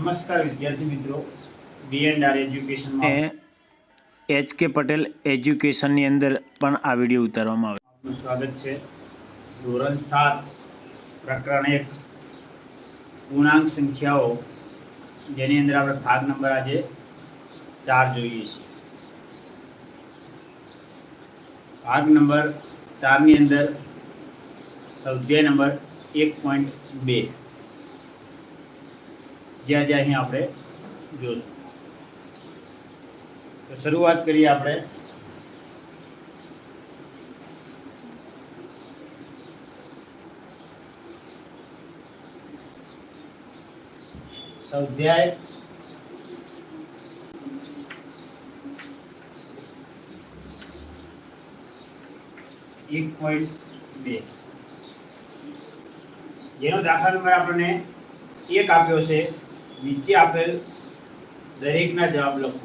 નમસ્કાર વિદ્યાર્થી મિત્રો, ડી&આર એજ્યુકેશનમાં એચ.કે. પટેલ એજ્યુકેશનની અંદર પણ આ વિડીયો ઉતારવામાં આવે આપનું સ્વાગત છે. ધોરણ 7 પ્રકરણ 1 પૂર્ણાંક સંખ્યાઓ, જેની અંદર આપણે ભાગ નંબર આજે 4 જોઈએ છીએ. ભાગ નંબર 4 ની અંદર સ્વાધ્યાય નંબર 1.2 જ્યાં અહીં આપણે જોશું. તો શરૂઆત કરીએ આપણે. સ્વાધ્યાય 1.2 જેનો દાખલા નંબર આપણને 1 આપ્યો છે. નીચે આપેલ દરેકના જવાબ લખો.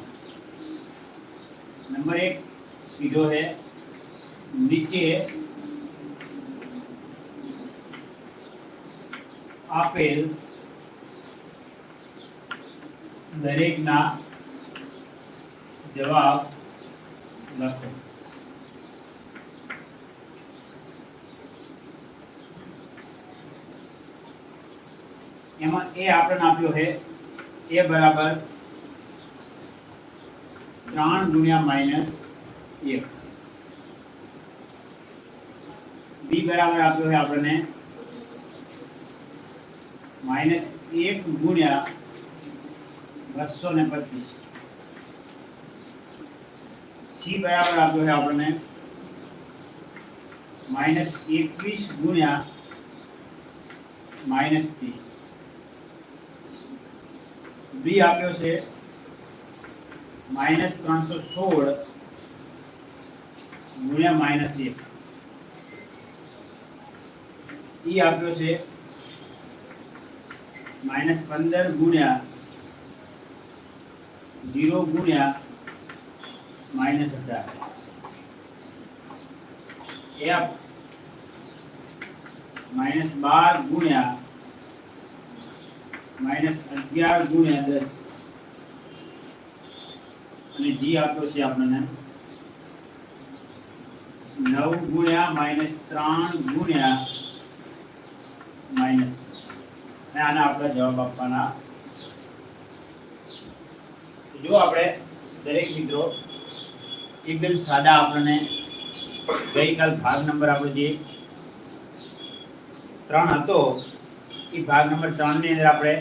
નંબર 1 કીધો है, નીચે આપેલ દરેકના જવાબ લખો. એમાં એ આપણને આપ્યો છે a બરાબર 3 ગુણ્યા -1. b બરાબર આપ્યો છે આપણને -1 ગુણ્યા 225. c બરાબર આપ્યો છે આપણને -21 ગુણ્યા -30. b આપ્યો છે -316 ગુણ્યા -1. e આપ્યો છે -15 ગુણ્યા 0 ગુણ્યા -18. f -12 ગુણ્યા -11 ગુણ્યા 10. અને g આપ્યો છે આપણને 9 ગુણ્યા -3 ગુણ્યા -. અને આના આપણે જવાબ આપવાના. જો આપણે દરેક મિત્રો એકદમ સાદા આપણને ગઈકાલ ભાગ નંબર આપણો જે 3 હતો એ ભાગ નંબર 3 ની અંદર આપણે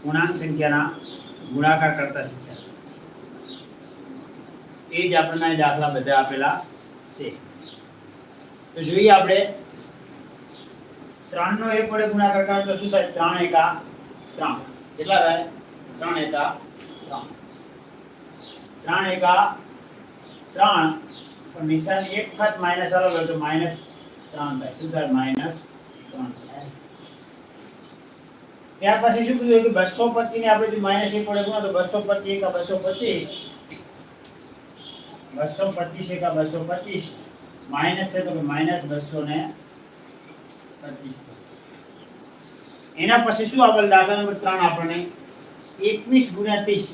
પૂર્ણાંક સંખ્યાના ગુણાકાર કરતા શીખ્યા. એ જ આપણને દાખલા બધા આપેલા છે. તો જોઈએ આપણે 3 નો 1 વડે ગુણાકાર કરો તો શું થાય? 3 એકા 3. કેટલા થાય? 3 એકા 3. 3 એકા 3. પણ નિશાન એક વખત માઈનસ અલગ હોય તો -3 થાય. શું થાય? -3. ત્યાર પછી શું કીધું કે 225 ને આપણે જો -1 વડે ગુણો તો 225 એકા 225. 225 એકા 225 માઈનસ છે તો કે -225. એના પછી શું આપેલ દાખલા નંબર 3 આપણને 21 ગુણ્યા 30.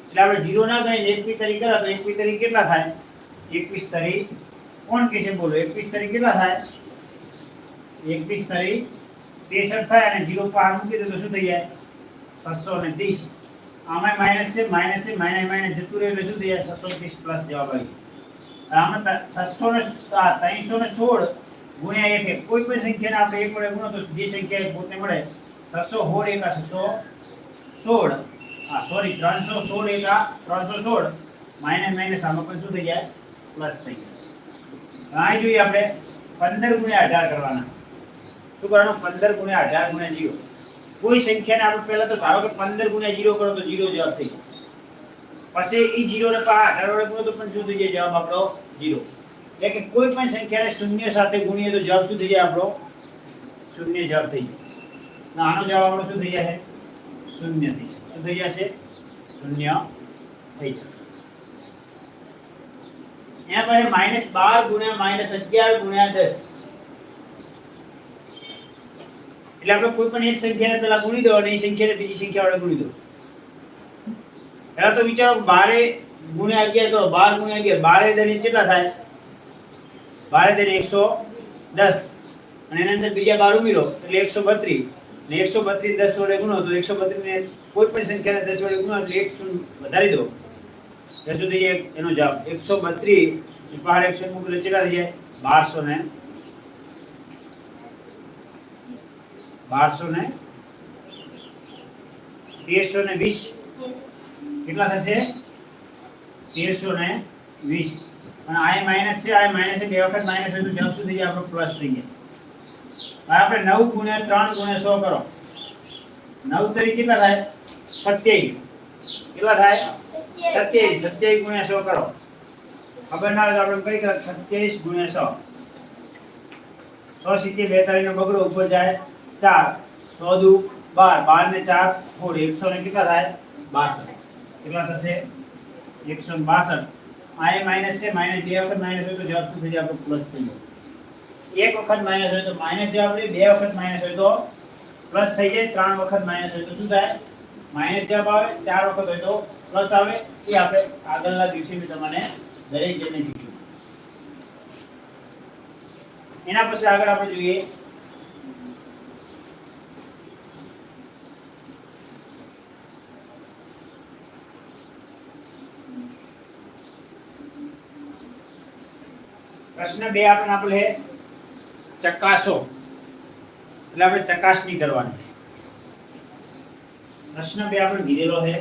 એટલે આપણે 0 ના ગણીને 21 તરી કરો તો 21 તરી કેટલા થાય? 21 તરી કોણ કે છે? બોલો. 21 તરી કેટલા થાય? 21 તરી 63 થાય. અને 0 પર મૂકી દે તો શું થઈ જાય? 630. આમાં માઈનસ છે, માઈનસ છે, માઈનસ જતું રહે એટલે શું થઈ જાય? 630 પ્લસ જવાબ આવી. આમાં 316 ગુણ્યા 1. કોઈ પણ સંખ્યાને આપણે 1 વડે ગુણો તો જે સંખ્યા પોતે મળે 616 એકા 616. સોરી 316 એકા 316 માઈનસ આમાં પણ શું થઈ જાય? પ્લસ થઈ જાય. આ જોઈએ આપણે 15 ગુણ્યા 18 કરવાના. શું કરવાનું? 15 ગુણ્યા 18 ગુણ્યા 0. કોઈ સંખ્યાને આપણે પહેલા તો ધારો કે 15 ગુણ્યા 0 કરો તો 0 જવાબ થઈ જાય. પછી એ 0 ને 18 વડે ગુણો તો પણ શું થઈ જાય? જવાબ આપણો 0. એટલે કે કોઈ પણ સંખ્યાને 0 સાથે ગુણીએ તો જવાબ શું થઈ જાય? આપણો 0 જવાબ થઈ જાય. આનો જવાબ આપણો શું થઈ જાય? 0 થઈ જાય. શું થઈ જશે? 0 થઈ જશે. यहाँ पर -12 गुणा -11 गुणा 10 એટલે આપણે કોઈ પણ એક સંખ્યાને પહેલા ગુણી દો અને એ સંખ્યાને બીજી સંખ્યા વડે ગુણી દો. પહેલા તો વિચારો 12 ગુણ્યા 11 કરો, 12 ગુણ્યા 11, 12 દરે કેટલા થાય? 12 દરે 110 અને એના અંદર બીજા 12 ઉમેરો એટલે 132 ને 132 10 વડે ગુણો તો 132 ને કોઈ પણ સંખ્યાને 10 વડે ગુણો એટલે 100 વધારી દો એટલે શું થઈ જાય એનો જવાબ 132 બહાર 100 મૂકો એટલે કેટલા થઈ જાય 1320 કેટલા થશે 1320 અને આ માઈનસ છે, આ માઈનસ છે, બે વખત માઈનસ હોય તો જવાબ શું થઈ જાય આપણો પ્લસ થઈ જાય. હવે આપણે 9 ગુણ્યા 3 ગુણ્યા 100 કરો. 9 તરી કેટલા થાય 27 કેટલા થાય 27 ગુણ્યા 100 કરો. ખબર ના હોય તો આપણે કઈ કરે 27 ગુણ્યા 100 170 42 નો બગડો ઉપર જાય 4 100 દુ 12 12 ને 4 4 100 ને કેટલા થાય 62 કેટલા થશે 162. આ માઈનસ છે, માઈનસ બે વખત માઈનસ હોય તો જવાબ શું થઈ જાય આપણો પ્લસ થઈ જાય. એક વખત માઈનસ હોય તો માઈનસ જવાબ લે, બે વખત માઈનસ હોય તો પ્લસ થઈ જાય, ત્રણ વખત માઈનસ હોય તો શું થાય માઈનસ જવાબ આવે, ચાર વખત હોય તો પ્લસ આવે. એ આપણે આગળના દિવસે મેં તમને દરેક જણને કીધું. એના પછી આગળ આપણે જોઈએ પ્રશ્ન 2 આપણે આપેલ છે ચકાસો, એટલે આપણે ચકાસણી કરવાની. પ્રશ્ન 2 આપણે કીધેલો છે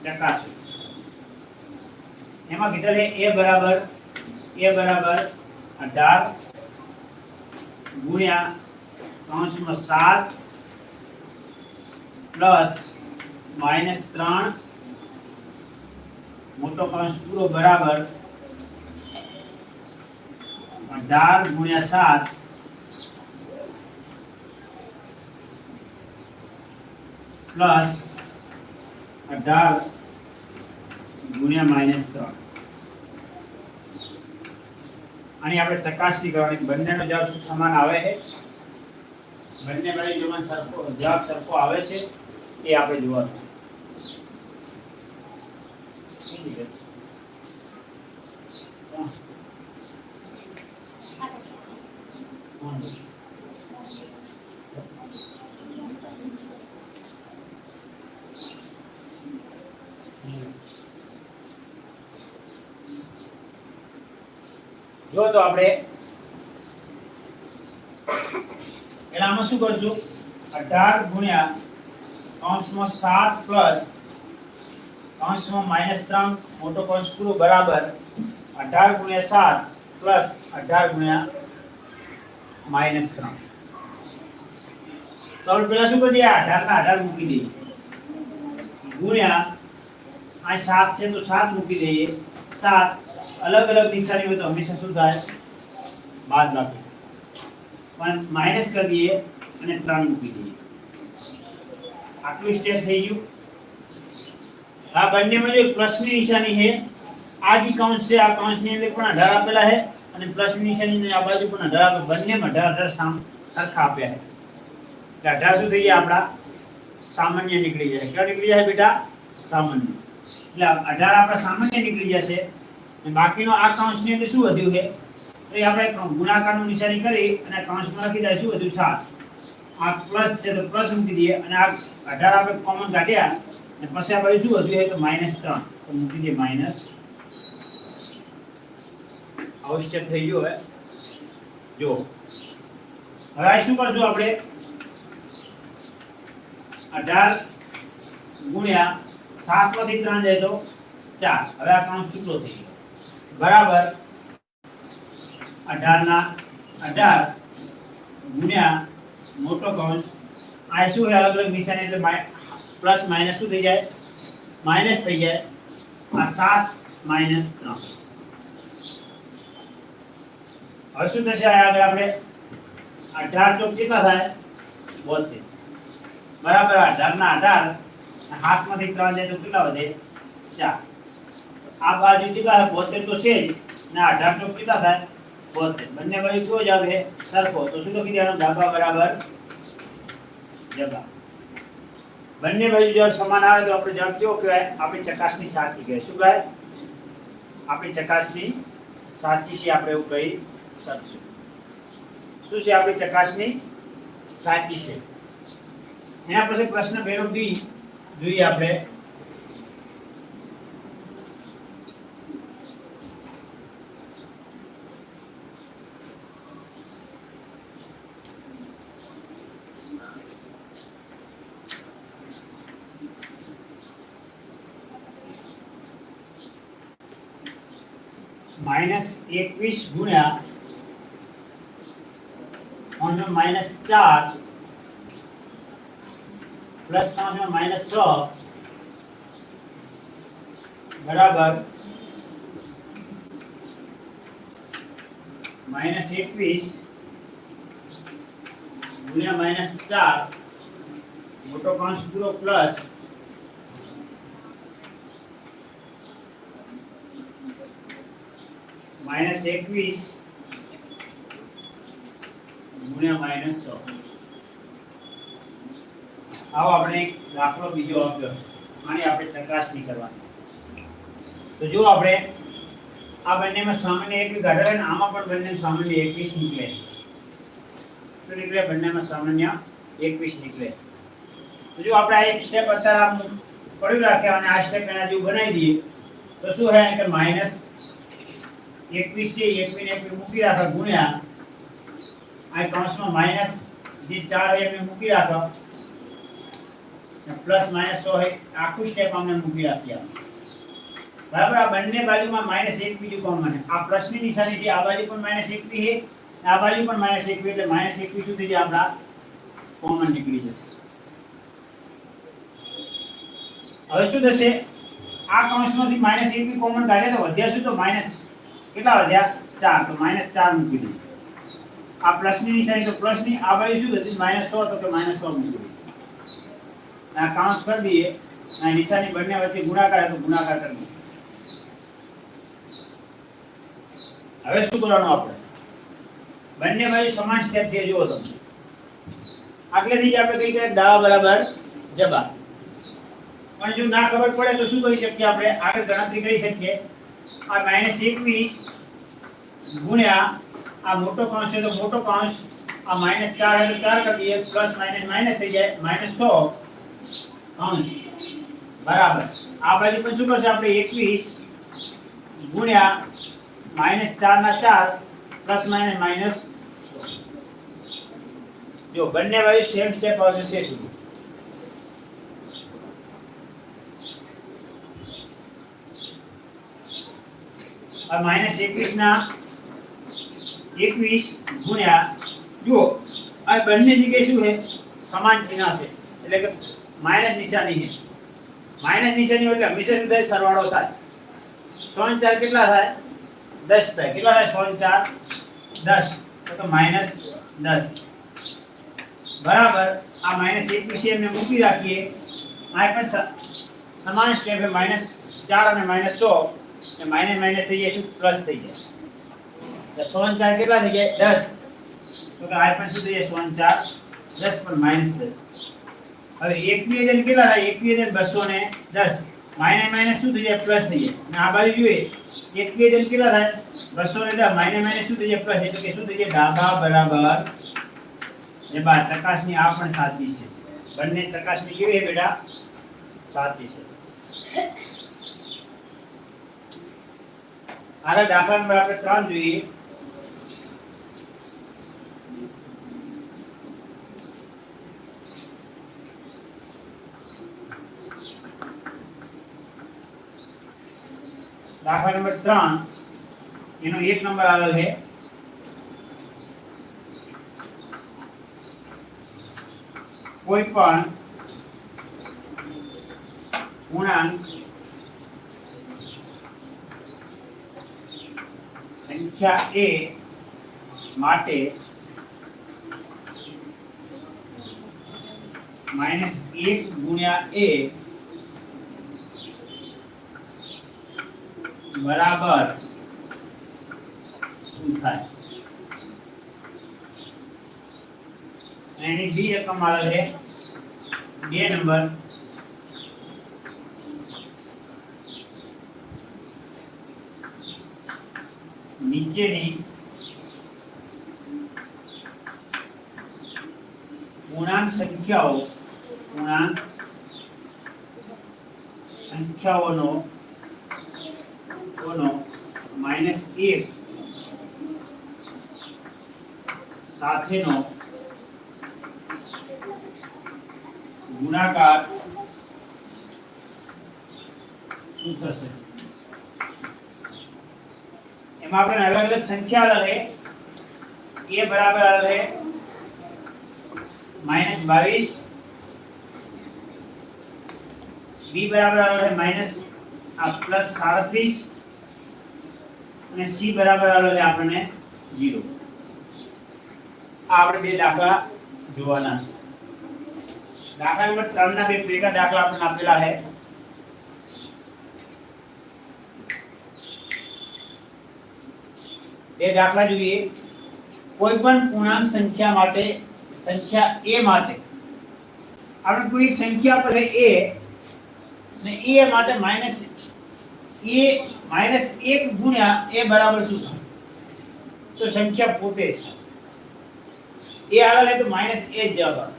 ચકાસો. એમાં કીધેલ છે a બરાબર 18 ગુણ્યા કૌંસમાં 7 પ્લસ -3 મોટો કૌંસ પૂરો બરાબર 18 ગુણ્યા 7 પ્લસ 18 ગુણ્યા -3. આની આપણે ચકાસણી કરવાની. બંનેનો જવાબ શું સમાન આવે છે, બંને બાજુમાં સરખો જવાબ સરખો આવે છે એ આપણે જોવાનું છે. જો તો આપણે એના આમાં શું કરશું 18 ગુણ્યા કૌંસમાં 7 પ્લસ કૌંસમાં -3 મોટો કૌંસ પૂરો બરાબર 18 ગુણ્યા 7 પ્લસ 18 ગુણ્યા -3. તો આપણે પહેલા શું કરી દઈએ 18 ના 18 મૂકી દઈએ ગુણ્યા આ 7 છે તો 7 મૂકી દઈએ. 7 અલગ અલગ નિશાની હોય તો હંમેશા શું થાય બાદબાકી, પણ માઈનસ કરી દઈએ અને 3 મૂકી દઈએ. આટલું સ્ટેપ થઈ ગયું. આ બંનેમાં જો પ્લસની નિશાની છે, આ જે કૌંસ છે આ કૌંસની અંદર પણ 18 આપેલા છે અને પ્લસની નિશાની આ બાજુ પણ 18 આપેલા, બંનેમાં 18 સરખા આપ્યા છે. એટલે 18 શું થઈ ગયા આપણા સામાન્ય નીકળી જાય. કેવા નીકળી જાય બેટા સામાન્ય. એટલે 18 આપણા સામાન્ય નીકળી જશે. અને બાકીનો આ કૌંસની અંદર શું વધ્યું છે તો એ આપણે ગુણાકારનું નિશાની કરી અને કૌંસમાં લખી દઈએ શું વધ્યું 7. આ પ્લસ છે તો પ્લસ મૂકી દઈએ અને આ 18 આપણે કોમન કાઢ્યા અને પછી આ બાજુ શું વધ્યું છે તો -3 તો મૂકી દઈએ માઈનસ. આવું સ્ટેપ થઈ ગયો હવે. જો હવે આ શું કરશું આપણે 18 ગુણ્યા 7 માંથી 3 જાય તો 4. હવે આ કૌંસ છૂટો થઈ ગયો બરાબર 18 ના 18 ગુણ્યા મોટો કૌંસ આ શું છે અલગ અલગ નિશાની એટલે પ્લસ માઈનસ શું થઈ જાય માઈનસ થઈ જાય. આ 7 -3. હવે શું થશે આગળ આપણે 18 ચોક કેટલા થાય 72 બરાબર 18 ના 18 હાથમાંથી 3 જાય તો કેટલા વધે 4. આ બાજુ કેટલા 72 તો છે જ ને 18 ચોક કેટલા થાય 72 બંને બાજુ કયો જવાબ છે સરખો તો શું લખી દેવાનું ડાબા બરાબર જબા બંને બાજુ જવાબ સમાન આવે તો આપણે જવાબ કેવો કહેવાય આપણી ચકાસણી સાચી કહેવાય શું કહેવાય આપણી ચકાસણી સાચી છે આપણે એવું કહી શકશું શું છે આપણી ચકાસણી સાચી છે એના પછી પ્રશ્ન પહેલો બી જોઈએ આપણે -21 ગુણ્યા -4 પ્લસ -6 બરાબર -21 ગુણ્યા -4 મોટો કૌંસ પૂરો પ્લસ -21 ગુણ્યા -6 આવો આપણે એક દાખલો બીજો આપ્યો આની આપણે ચકાસણી કરવાની તો જો આપણે આ બંનેમાં સામાન્ય 1 કાઢે અને આમાં પણ બંનેમાં સામાન્ય 21 નીકળે શું નીકળે બંનેમાં સામાન્ય 21 નીકળે તો જો આપણે આ એક સ્ટેપ અત્યારે આમ પડ્યું રાખ્યા અને આ સ્ટેપ એના જેવું બનાવી દઈએ તો શું હે કે -21 છે 21 ને 1 મૂકી રાખો ગુણ્યા આ કૌંસમાં માઈનસ જે 4 એ મૂકી રાખો પ્લસ -6 હોય આખું સ્ટેપ અમને મૂકી રાખ્યા બરાબર આ બંને બાજુમાં -1 બીજું કોમન આ પ્લસની નિશાની જે આ બાજુ પણ -1 છે આ બાજુ પણ -1 એટલે -21 સુધી જે આપડા કોમન નીકળી જશે હવે શું થશે આ કૌંસમાંથી -1 કોમન કાઢે તો વધ્યા શું તો માઈનસ કેટલા વધ્યા 4 તો -4 મૂકી દઈએ આ પ્લસની નિશાની તો પ્લસની આ બાજુ શું હતી -6 તો કે -6 મૂકી દઈએ આ કાઉન્સ કરી દઈએ આ નિશાની બંને વચ્ચે ગુણાકાર તો ગુણાકાર કરી દઈએ હવે શું કરવાનું આપણે બંને બાજુ સમાન સ્ટેપ છે જુઓ તમે આગળથી જ આપણે કઈ કરે ડાબા બરાબર જબા પણ જો ના ખબર પડે તો શું કરી શકીએ આપણે આગળ ગણતરી કરી શકીએ આ -21 ગુણ્યા આ મોટો કૌંસ છે તો મોટો કૌંસ આ -4 એટલે 4 કરી દઈએ પ્લસ માઈનસ થઈ જાય -100 કૌંસ બરાબર આ બાજુ પણ શું કરશે આપણે 21 ગુણ્યા -4 ના 4 પ્લસ માઈનસ જો બંને બાજુ સેમ સ્ટેપ આવશે સેટ આ -21 ના 21 ગુણ્યા જો આ બંને જગ્યાએ શું છે સમાન ચિહ્ન છે એટલે કે માઈનસ નિશાની છે માઈનસ નિશાની એટલે હંમેશા શું થાય સરવાળો થાય 104 કેટલા થાય 10 થાય કેટલા થાય 104 10 તો -10 બરાબર આ -21 એમને મૂકી રાખીએ આ પણ સમાન સ્ટેપ છે -4 અને -100 એ માઈનસ થઈ જાય શું પ્લસ થઈ જાય તો 104 કેટલા થઈ જાય 10 તો કે આ પણ શું થઈ જાય 104 10 પણ -10 હવે 1 ની વજન કેટલા થાય 1 ની વજન 210 માઈનસ શું થઈ જાય પ્લસ થઈ જાય અને આ બાજુ જોઈએ 1 ની વજન કેટલા થાય 210 માઈનસ શું થઈ જાય પ્લસ એટલે કે શું થઈ જાય ડાબા બરાબર એ બા ચકાસણી આ પણ સાચી છે બંને ચકાસણી કેવી છે બેટા સાચી છે આગળ દાખલા નંબર આપણે 3 જોઈએ દાખલા નંબર 3 એનો 1 નંબર આવેલ છે કોઈ પણ પૂર્ણાંક સંખ્યા a માટે -1 ગુણ્યા a બરાબર શું થાય અને એની બી રકમ આવે છે 2 નંબર નીચેની પૂર્ણાંક સંખ્યાઓનો -1 સાથેનો ગુણાકાર શું થશે? એમાં આપણે અલગ અલગ સંખ્યા આવે a બરાબર આવે -22, b બરાબર આવે +37 અને c બરાબર આવે આપણને 0. આ આપણે બે દાખલા જોવાના છે. દાખલા નંબર 3 ના બે પેટા દાખલા આપણને આપેલા છે. બે દાખલા જોઈએ. કોઈ પણ પૂર્ણાંક સંખ્યા માટે સંખ્યા a માટે આપણે કોઈ સંખ્યા પર a ને a માટે -1 ગુણ્યા a બરાબર શું થાય? તો સંખ્યા પોતે થાય. a આગળ હે તો -a જવાબ આવે.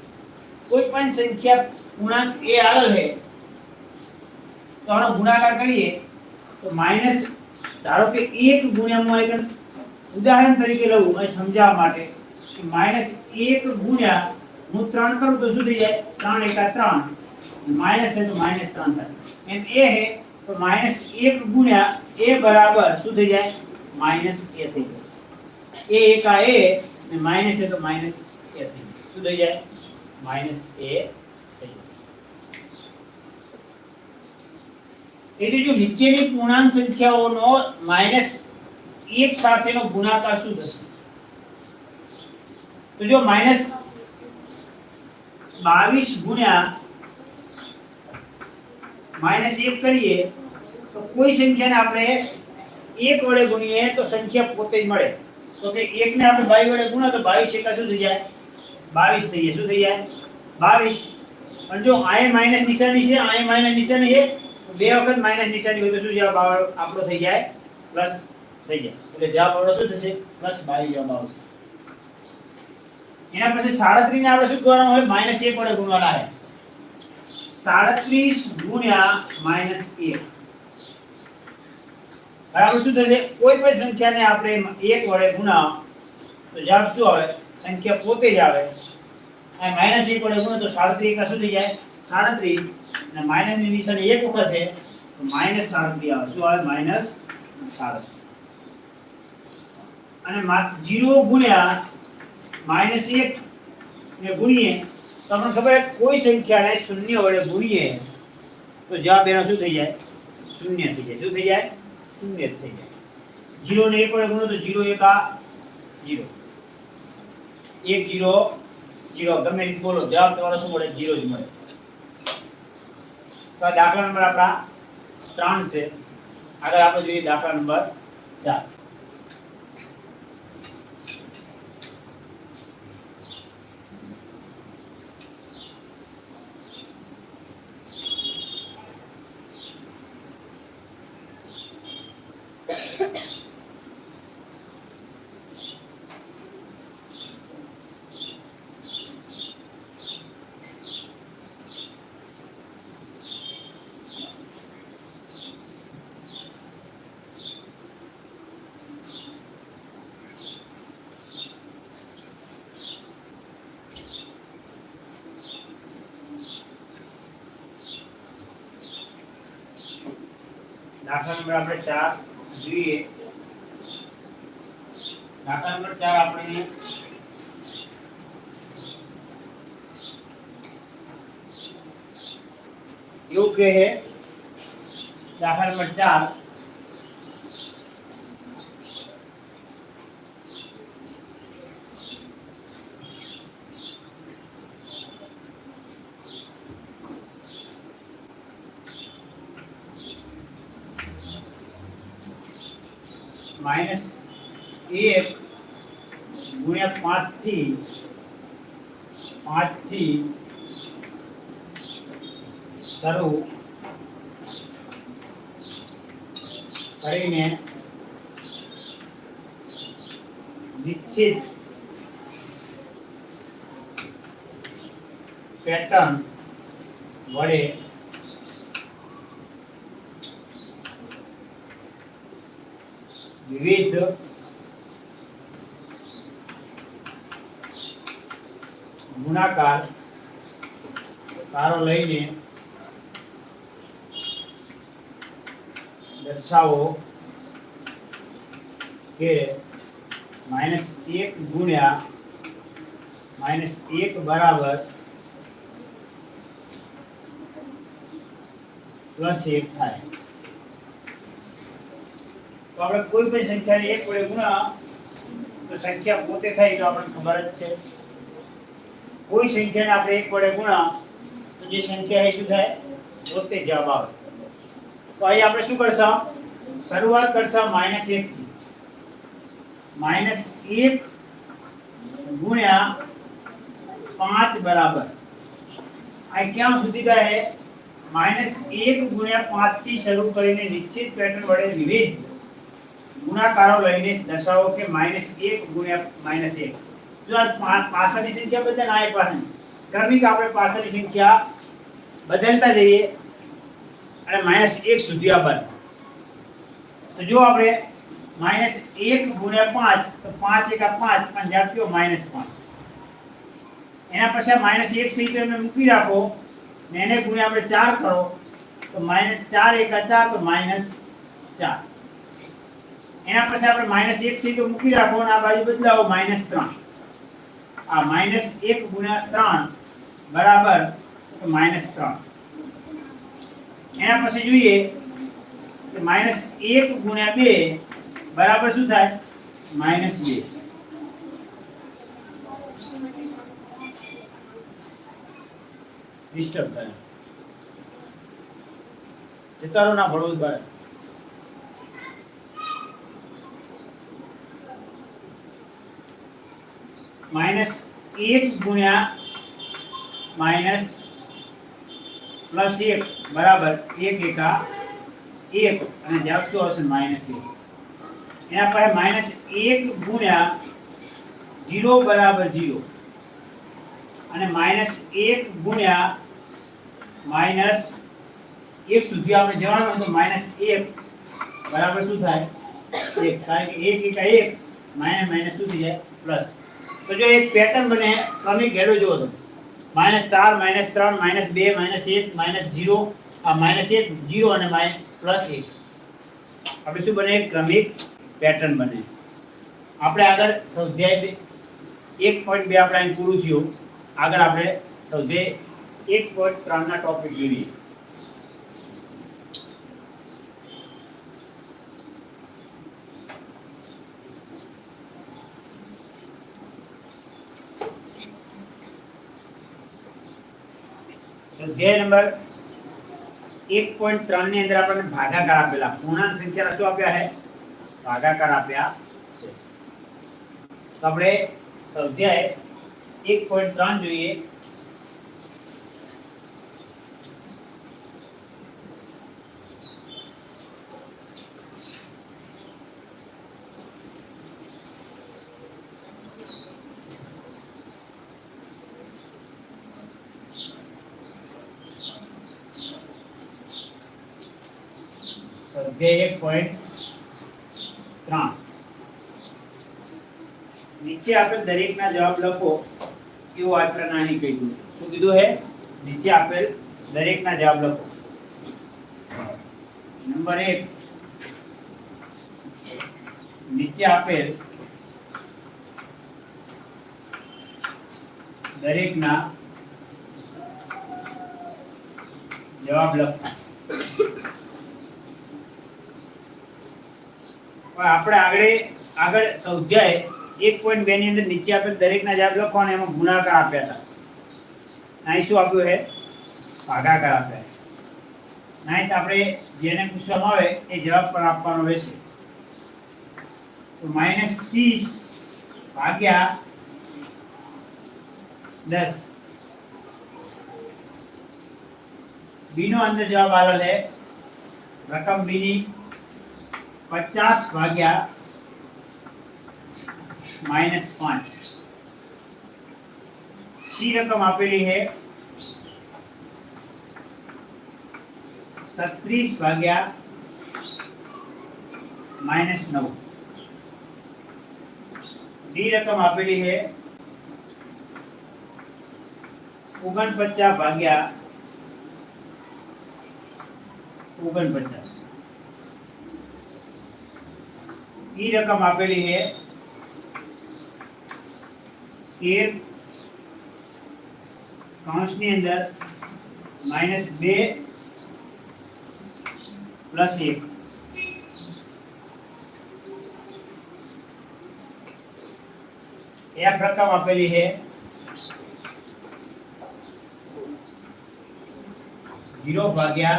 કોઈ પણ સંખ્યા પૂર્ણાંક a આગળ હે તો આનો ગુણાકાર કરીએ તો માઈનસ, ધારો કે 1 ગુણ્યા હું એક ઉદાહરણ તરીકે લઉં અહીં સમજાવવા માટે કે -1 ગુણ્યા હું 3 કરું તો શું થઈ જાય? 3 એકા 3 માઈનસ છે તો -3 થાય. એમ a હે તો -1 ગુણ્યા a બરાબર શું થઈ જાય? -a થઈ જાય. a એકા a ને માઈનસ છે તો -a થઈ જાય. શું થઈ જાય? -a થઈ જાય. તેથી જો નીચેની પૂર્ણાંક સંખ્યાઓનો -1 સાથેનો ગુણાકાર શું થશે? તો જો -22 ગુણ્યા -1 કરીએ તો કોઈ સંખ્યાને આપણે 1 વડે ગુણીએ તો સંખ્યા પોતે જ મળે. તો કે 1 ને આપણે 22 વડે ગુણો તો 22 એકા શું થઈ જાય? 22 થઈ જાય. શું થઈ જાય? 22. પણ જો આય માઈનસ નિશાની છે, આય માઈનસ નિશાની છે, તો બે વખત માઈનસ નિશાની હોય તો શું જવાબ આપણો થઈ જાય? પ્લસ થઈ જાય. એટલે જવાબ આપણો શું થશે? +22 જવાબ આવશે. એના પછી 37 ને આપણે શું કરવાનું હોય? -1 વડે ગુણવાના છે. 37 ગુણ્યા -1 બરાબર શું થશે? કોઈ પણ સંખ્યાને આપણે 1 વડે ગુણાવ તો જવાબ શું આવે? સંખ્યા પોતે જ આવે. આ -1 વડે ગુણો તો 37 એકા શું થઈ જાય? 37 અને માઈનસ ની નિશાની એક વખત છે તો -37 આવે. શું આવે? -37. અને 0 ગુણ્યા -1 ને ગુણીએ તો આપણને ખબર છે કોઈ સંખ્યાને 0 વડે ગુણીએ તો જવાબ એનો શું થઈ જાય? 0 થઈ જાય. શું થઈ જાય? 0 થઈ જાય. 0 ને 1 વડે ગુણો તો 0 એકા 0, 1 0 0 ગમે રીતે બોલો જવાબ તમારો શું મળે? 0 જ મળે. તો આ દાખલા નંબર આપણા 3 છે. આગળ આપણે જોઈએ દાખલા નંબર 4. દાખલા નંબર આપણે 4 જોઈએ. દાખલા નંબર 4 આપણે એવું કહે છે. દાખલા નંબર 4 -1 ગુણ્યા 5 થી 5 થી શરૂ કરીને નિશ્ચિત પેટર્ન વડે વિવિધ ગુણાકાર કારો લઈને દર્શાવો કે -1 ગુણ્યા -1 બરાબર +1 થાય. તો આપણે કોઈ પણ સંખ્યાને 1 વડે ગુણ્યા તો સંખ્યા પોતે થાય તો આપણને ખબર જ છે. કોઈ સંખ્યાને આપણે 1 વડે ગુણ્યા તો જે સંખ્યા એ શું થાય પોતે જવાબ આવે. તો અહીં આપણે શું કરશું? શરૂઆત કરશું -1 થી. -1 ગુણ્યા 5 બરાબર આ ક્યાં સુધી થાય? -1 ગુણ્યા 5 થી શરૂ કરીને નિશ્ચિત પેટર્ન વડે વિવિધ ગુણાકારો લઈને દર્શાવો કે -1 ગુણ્યા -1. જો આ પાછળની સંખ્યા બદલે ના પાસે ક્રમિક આપણે પાછળની સંખ્યા બદલતા જઈએ અને -1 સુધી આવવાનું. તો જો આપણે -1 ગુણ્યા 5 તો 5 એકા 5 5 જાપ્યો -5. એના પછી -1 સહિત એને મૂકી રાખો ને એને ગુણ્યા આપણે 4 કરો તો -4 એકા 4 તો -4. એના પછી આપણે -1 સહિત મૂકી રાખો અને આ બાજુ બદલાવો -3. આ -1 ગુણ્યા 3 બરાબર તો -3. એના પછી જોઈએ કે -1 ગુણ્યા 2 બરાબર શું થાય? -2. ડિસ્ટર્બ થાય જતારો ના ભળવું બાર. -1 ગુણ્યા +1 બરાબર 1 એકા 1 અને જવાબ શું આવશે? -1. એના પછી -1 ગુણ્યા 0 બરાબર 0 અને -1 ગુણ્યા -1 સુધી આપણે જવાનું તો -1 બરાબર શું થાય? 1. કારણ કે 1 એકા 1 માઇનસ શું થઈ જાય? પ્લસ. તો જો એક પેટર્ન બને ક્રમિક ઘેડો જોવો તો -4 -3 -2 -1 -0 આ -1 0 અને +1 આપણે શું બને? ક્રમિક પેટર્ન બને. આપણે આગળ સ્વાધ્યાય 1.2 આપણે અહીં પૂરું થયું. આગળ આપણે સ્વાધ્યાય 1.3 ના ટોપિક જોઈએ. સ્વાધ્યાય નંબર 1.3 ની અંદર આપણને ભાગાકાર આપેલા પૂર્ણાંક સંખ્યાના શું આપ્યા છે? ભાગાકાર આપ્યા છે. તો આપણે સ્વાધ્યાય 1.3 જોઈએ. સ્વાધ્યાય 1.3 નીચે આપેલ દરેકના જવાબ લખો એવું આપણે નાની કીધું. શું કીધું હે? નીચે આપેલ દરેકના જવાબ લખો. નંબર 1 નીચે આપેલ દરેકના જવાબ લખો. આપણે આગળ સ્વાધ્યાય 1.2 ની અંદર નીચે આપેલ દરેકના જવાબ લખો અને એમાં ગુણાકાર આપ્યા હતા. અહીં શું આપ્યું છે? ભાગાકાર આપ્યા છે. નહીં તો આપણે જેને પૂછવામાં આવે એ જવાબ પર આપવાનો રહેશે. તો -30 ભાગ્યા 10 बी नो अंदर जवाब आवेल है रकम बी नी 50 भाग्या -5। सी रकम आपेली है 36 भाग्या -9। डी रकम आपेली है 49 भाग्या 49। ई रकम आपेली है 13 काउंसनी अंदर -2 + 1। एफ रकम आपेली है 0 भाग्या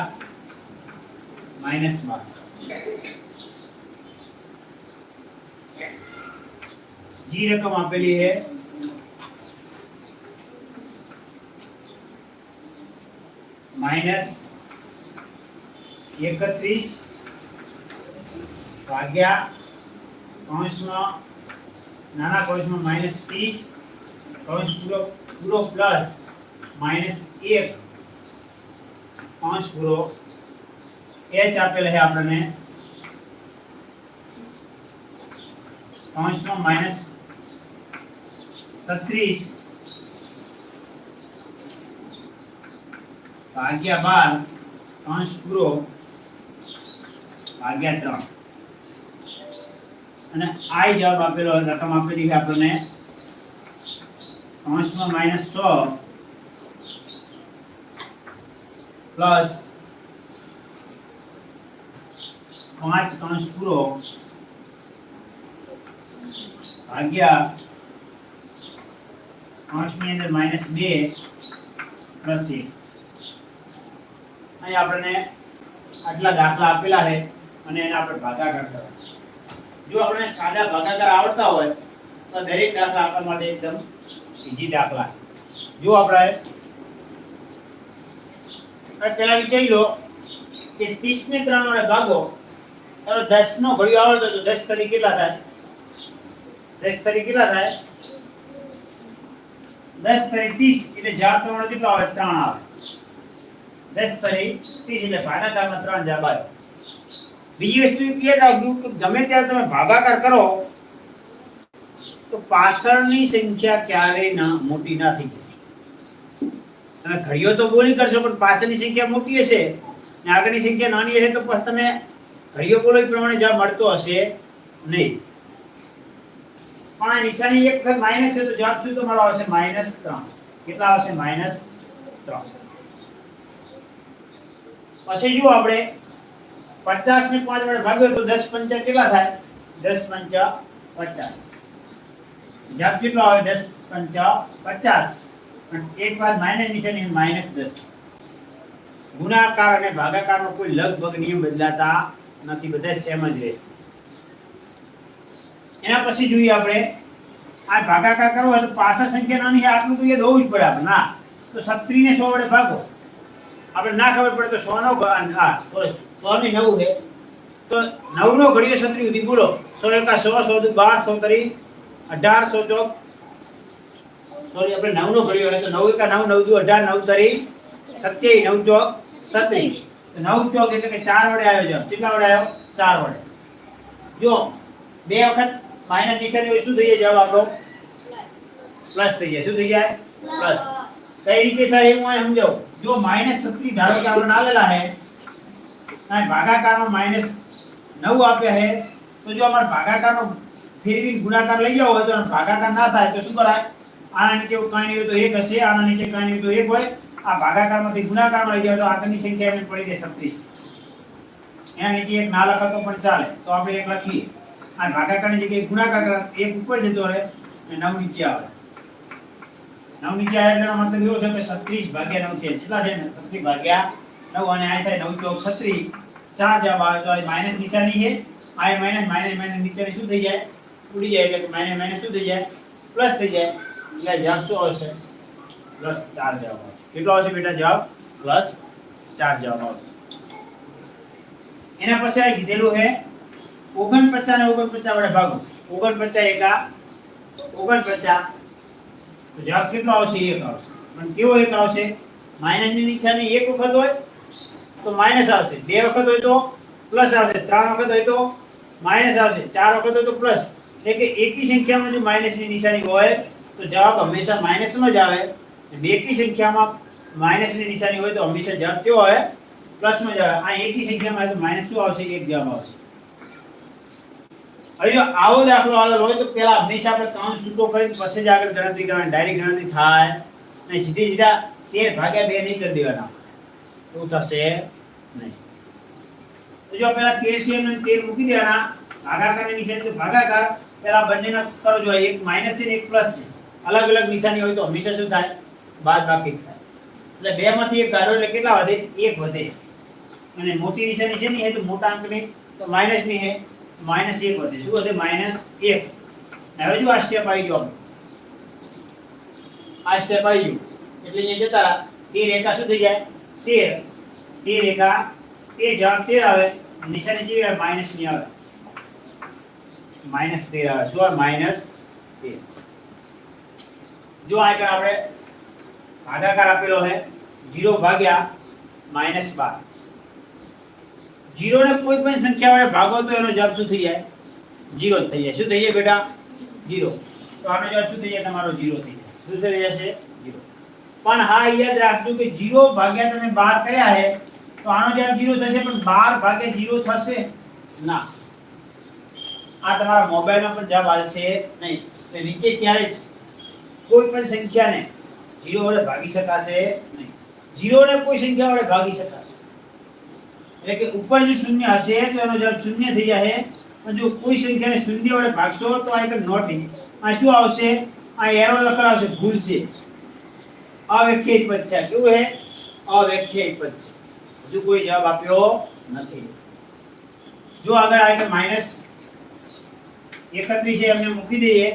-12। जी रकम आपेली है -31 भाग्या कौंसમાં નાના કૌંસમાં -30 કૌંસ પૂરો પ્લસ -1 કૌંસ પૂરો h આપેલ છે આપણને કૌંસમાં -36 ભાગ્યા 12 કૌંસ પૂરો ભાગ્યા 3 અને i જવાબ આપેલો રકમ આપેલી છે આપણને કૌંસમાં -100 પ્લસ 5 કૌંસ પૂરો ભાગ્યા કૌંસની અંદર -2 પ્લસ 1। અહીં આપણને આટલા દાખલા આપેલા છે અને એના આપણે ભાગાકાર કરવા। જો આપણને સાદા ભાગાકાર આવડતા હોય તો દરેક દાખલા આપવા માટે એકદમ ઈઝી દાખલા। જો આપણે પહેલા વિચારી લો કે 30 ને 3 વડે ભાગો તો 10 નો ઘડિયો આવડતો તો 10 તરી કેટલા થાય? 10 તરી કેટલા થાય? 10 તરી 30 એટલે જવાબ તમારો કેટલો આવે? 3 આવે। 10 તરી 30 એટલે ભાગાકારમાં 3 જવાબ આવે। બીજી વસ્તુ એ યાદ રાખજો કે ગમે ત્યારે તમે ભાગાકાર કરો તો પાછળની સંખ્યા ક્યારેય ના મોટી ના થઈ જાય। તમે ઘડિયો તો બોલી કરશો પણ પાછળની સંખ્યા મોટી હશે ને આગળની સંખ્યા નાની હશે તો પછી તમે ઘડિયો બોલો એ પ્રમાણે જવાબ મળતો હશે નહીં। પણ આ નિશાની એક વખત માઈનસ છે તો જવાબ શું તમારો આવશે? -3। કેટલા આવશે? -3। પછી જો આપણે 50 ને 5 વડે ભાગ્યો તો 10 પંચા કેટલા થાય? 10 પંચા 50। જવાબ કેટલો આવે? 10 પંચા 50। અને એક વાત માઈનસ નિશાની -10। ગુણાકાર અને ભાગાકારનો કોઈ લગભગ નિયમ બદલાતા નથી, બધા સેમ જ રહે। એના પછી જોઈએ આપણે આ ભાગાકાર કરવો હોય તો પાછળ સંખ્યા નાની છે આટલું તો યાદ હોવું જ પડે આપણે। ના તો 36 ને 100 વડે ભાગો, આપણે ના ખબર પડે તો 100 નો 100 ને 9 છે તો 9 નો ઘડિયો 36 સુધી બોલો। 100 એકા 100, 100 દુ 12, 100 તરી 18, 100 ચોક સોરી આપણે 9 નો ઘડિયો હોય તો 9 એકા 9, 9 દુ 18, 9 તરી 27, 9 ચોક 36 તો 9 ચોક એટલે કે 4 વડે આવ્યો જવાબ। કેટલા વડે આવ્યો? 4 વડે। જો બે વખત માઈનસ નિશાની હોય શું થઈ જાય? જવાબ આપણો પ્લસ થઈ જાય। શું થઈ જાય? પ્લસ। કઈ રીતે થાય હું અહીં સમજાવું। જો -36 ધારો કે આપણે આલેલા છે અને ભાગાકારમાં -9 આપ્યા છે તો જો અમાર ભાગાકારનો ફેરવી ગુણાકાર લઈ જાવ હોય તો ભાગાકાર ના થાય તો શું કરાય? આના નીચે કાંઈ નહીં હોય તો 1 હશે, આના નીચે કાંઈ નહીં હોય તો 1 હોય। આ ભાગાકારમાંથી ગુણાકારમાં લઈ જાવ તો આગળની સંખ્યા એમને પડી જાય 36। એના નીચે 1 ના લખો તો પણ ચાલે તો આપણે 1 લખીએ। આ ભાગાકારની જગ્યાએ ગુણાકાર કરા 1 ઉપર જતો રહે અને 9 નીચે આવે। 9 નીચે આવે એટલે મતલબ એવો થયો કે 36 ભાગ્યા 9 થાય। કેટલા થાય ને? 36 ભાગ્યા 9 અને આ થાય 9 ચોક 36। 4 જવાબ આવે તો આ માઈનસ નિશાની છે, આ માઈનસ નીચેની શું થઈ જાય? ઉડી જાય એટલે માઈનસ શું થઈ જાય? પ્લસ થઈ જાય। એટલે જવાબ શું આવશે? +4 જવાબ આવશે। કેટલો આવશે બેટા જવાબ? +4 4 જવાબ આવશે. એના પછી આ કીધેલું છે 49 ને 49 વડે ભાગો. 49 એકા 49, તો જવાબ કેટલો આવશે? 1 આવશે. પણ કેવો 1 આવશે? માઈનસ ની નિશાની એક વખત હોય તો માઈનસ આવશે, બે વખત હોય તો પ્લસ આવશે, ત્રણ વખત હોય તો માઈનસ આવશે, ચાર વખત હોય તો પ્લસ. એટલે કે એકી સંખ્યામાં જો માઈનસ ની નિશાની હોય તો જવાબ હંમેશા માઈનસમાં જ આવે. બેકી સંખ્યામાં માઈનસ ની નિશાની હોય તો હંમેશા જવાબ કેવો આવે? પ્લસમાં જ આવે. આ એકી સંખ્યામાં તો માઈનસ શું આવશે? 1 જવાબ આવશે. હવે જો આવો દાખલો આવેલો હોય તો પહેલા હંમેશા આપણે કૌંસ છૂટો કરીને પછી જ આગળ ગણતરી કરવાની. ડાયરેક્ટ ગણતરી થાય અને સીધા 13 ભાગ્યા 2 નહીં કરી દેવાના, એવું થશે નહીં. તો જો પહેલા 13 છે અને 13 મૂકી દેવાના, ભાગાકારની નિશાની તો ભાગાકાર, પહેલા બંનેના કરો. જો એક માઈનસ છે ને એક પ્લસ છે, અલગ અલગ નિશાની હોય તો હંમેશા શું થાય? બાદબાકી થાય. એટલે બે માંથી એક કાઢો એટલે કેટલા વધે? 1 વધે. અને મોટી નિશાની છે ને એ તો મોટા અંકની તો માઈનસ ની છે, માઈનસ 1 વધે. શું વધે? માઈનસ 1. હવે જો આ સ્ટેપ આવી ગયો, આ સ્ટેપ આવી ગયું એટલે અહીંયા જતા રહા. 13 એકા શું થઈ જાય? 13. 13 એકા 13, જવાબ 13 આવે. નિશાની કેવી આવે? માઈનસ ની આવે, માઈનસ 13 આવે. શું આવે? માઈનસ 13. જો આગળ આપણે ભાગાકાર આપેલો છે 0 ભાગ્યા -12. 0 ને કોઈ પણ સંખ્યા વડે ભાગો તો એનો જવાબ શું થઈ જાય? 0 થઈ જાય. શું થઈ જાય બેટા? 0. તો આનો જવાબ શું થઈ જાય? તમારો 0 થઈ જાય. શું થઈ જશે? 0. પણ હા યાદ રાખજો કે 0 ભાગ્યા તમે 12 કર્યા છે તો આનો જવાબ 0 થશે, પણ 12 ભાગ્યા 0 થશે ના. આ તમારા મોબાઈલમાં પણ જવાબ આવશે નહીં. એટલે નીચે ક્યારે કોઈ પણ સંખ્યાને 0 વડે ભાગી શકાશે નહીં. 0 ને કોઈ સંખ્યા વડે ભાગી શકાશે. એટલે કે ઉપર જો શૂન્ય હશે તો એનો જવાબ શૂન્ય થઈ જશે, પણ જો કોઈ સંખ્યાને શૂન્ય વડે ભાગશો તો આ એક નોટિંગ. આ શું આવશે? આ એરો લખેલો આવશે, ભૂલ છે. અવ્યાખ્યાયિત પદ છે. કેવું છે? અવ્યાખ્યાયિત પદ છે. હજુ કોઈ જવાબ આપ્યો નથી. જો આગળ આવે કે -31 છે એમને મૂકી દઈએ.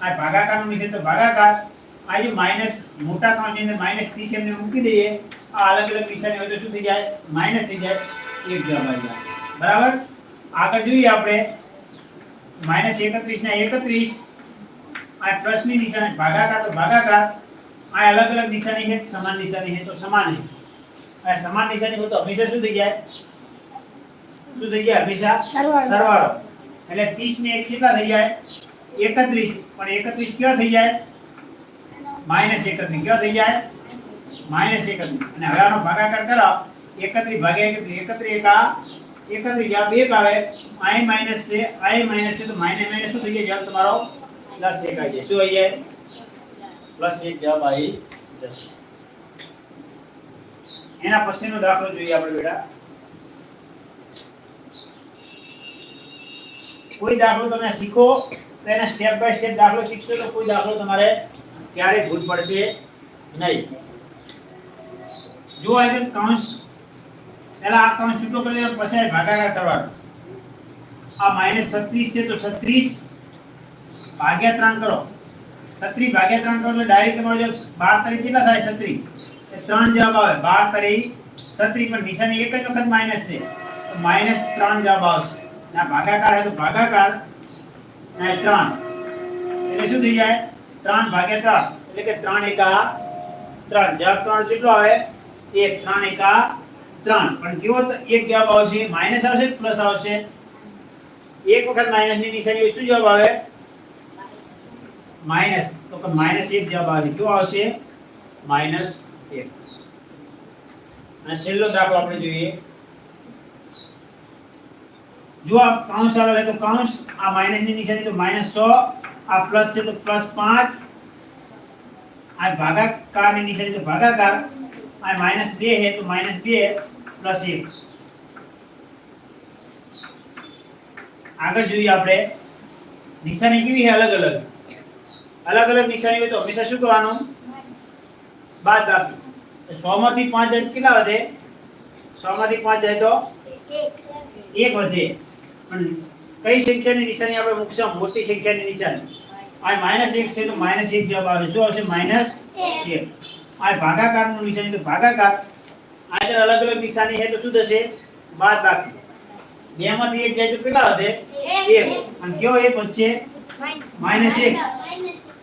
આ ભાગાકારનું નિશાન તો ભાગાકાર. આ જો માઈનસ મોટા કાઉન્ટની અંદર -30 એમને મૂકી દઈએ. આ અલગ અલગ નિશાની હોય તો શું થઈ જાય? માઈનસ થઈ જાય. 1 જવાબ આવી જાય. બરાબર. આગળ જોઈએ આપણે -31 ના 31. આ પ્લસની નિશાની ભાગાકાર તો ભાગાકાર. આ અલગ અલગ નિશાની છે, સમાન નિશાની છે તો સમાન છે. આ સમાન નિશાની હોય તો હંમેશા શું થઈ જાય? શું થઈ જાય? હંમેશા સરવાળો. એટલે 30 ને 1 કેટલા થઈ જાય? 31. પણ 31 કેવા થઈ જાય? -31. કેવા થઈ જાય? -31. અને હવે આનો ભાગાકાર કરો. 31 ભાગ્યા 31, 31 એકા 31, જવાબ 1 આવે. આ માઈનસ છે, આ માઈનસ છે તો માઈનસ માઈનસ શું થઈ જાય? જવાબ તમારો +1 આવી જાય. શું આવી જાય? +1 જવાબ આવી જશે. એના પછીનો દાખલો જોઈએ આપણે બેટા. કોઈ દાખલો તમે શીખો તો એના સ્ટેપ બાય સ્ટેપ દાખલો શીખશો તો કોઈ દાખલો તમારે ક્યારેય ભૂલ પડશે નહીં. જો આ કૌંસ પહેલા આ કૌંસ છૂટો કરી દેવાનો, પછી ભાગાકાર કરવાનો. આ -36 છે તો 36 ભાગ્યા 3 કરો. 36 ભાગ્યા 3 કરો એટલે ડાયરેક્ટ તમારો જવાબ 12 તરી કેટલા થાય? 36. એ 3 જવાબ આવે. 12 તરી 36, પણ નિશાની એક જ વખત માઈનસ છે તો -3 જવાબ આવશે. ના ભાગાકાર હે તો ભાગાકાર ના 3 એટલે શું થઈ જાય? 3 ભાગ્યા 3 એટલે કે 3 એકા 3. જવાબ 3 કેટલો આવે? 1. 3 એકા 3. પણ કેવો એક જવાબ આવશે? માઈનસ આવશે પ્લસ આવશે? એક વખત માઈનસ ની નિશાની હોય શું જવાબ આવે? માઈનસ. તો કે -1 જવાબ આવે. કેવો આવશે? -1. અને છેલ્લો દાખલો આપણે જોઈએ. જો આ કૌંસ આવે તો કૌંસ, આ માઈનસ ની નિશાની તો -100, આ પ્લસ છે તો +5, આ ભાગાકાર ની નિશાની તો ભાગાકાર, આ -2 है तो -2 + 1. આગળ જોઈએ આપણે નિશાની કેવી છે? અલગ અલગ. અલગ અલગ નિશાની હોય તો હંમેશા શું કરવાનું? બાદબાકી. 100 માંથી 5 જાય કેટલા વધે? 100 માંથી 5 જાય તો 1 વધે. પણ કઈ સંખ્યાની નિશાની આપણે મૂકશું? મોટી સંખ્યાની નિશાની. આ -1 છે તો -1 જવાબ આવે. શું આવશે? -1. આ ભાગાકારનું નિશાની તો ભાગાકાર. આગળ અલગ અલગ નિશાની છે તો શું થશે બાદ બાકી બે માંથી એક જાય તો કેટલા વધે એક અને કયો એક વચ્ચે -1